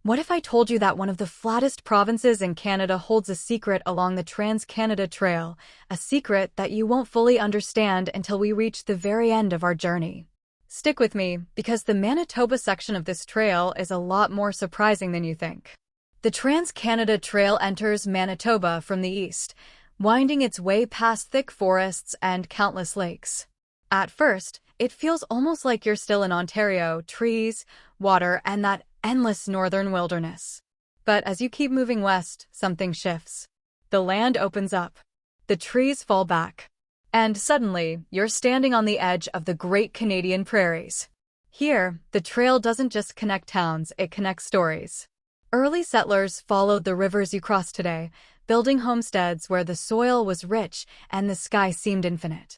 What if I told you that one of the flattest provinces in Canada holds a secret along the Trans-Canada Trail, a secret that you won't fully understand until we reach the very end of our journey? Stick with me, because the Manitoba section of this trail is a lot more surprising than you think. The Trans-Canada Trail enters Manitoba from the east, winding its way past thick forests and countless lakes. At first, it feels almost like you're still in Ontario, trees, water, and that endless northern wilderness. But as you keep moving west, something shifts. The land opens up. The trees fall back. And suddenly, you're standing on the edge of the Great Canadian Prairies. Here, the trail doesn't just connect towns, it connects stories. Early settlers followed the rivers you cross today, building homesteads where the soil was rich and the sky seemed infinite.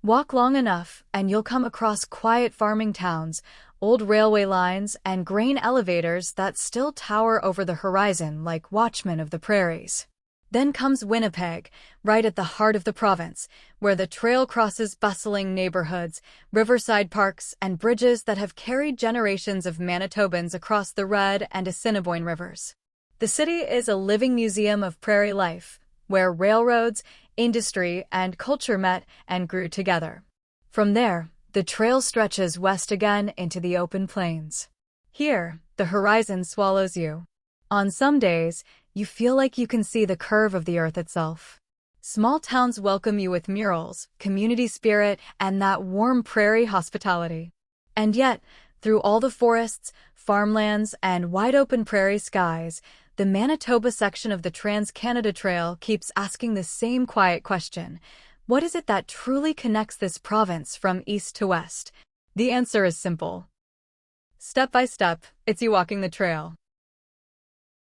Walk long enough, and you'll come across quiet farming towns, old railway lines, and grain elevators that still tower over the horizon like watchmen of the prairies. Then comes Winnipeg, right at the heart of the province, where the trail crosses bustling neighborhoods, riverside parks, and bridges that have carried generations of Manitobans across the Red and Assiniboine rivers. The city is a living museum of prairie life, where railroads, industry, and culture met and grew together. From there, the trail stretches west again into the open plains. Here, the horizon swallows you. On some days, you feel like you can see the curve of the earth itself. Small towns welcome you with murals, community spirit, and that warm prairie hospitality. And yet, through all the forests, farmlands, and wide-open prairie skies, the Manitoba section of the Trans-Canada Trail keeps asking the same quiet question. What is it that truly connects this province from east to west? The answer is simple. Step by step, it's you walking the trail.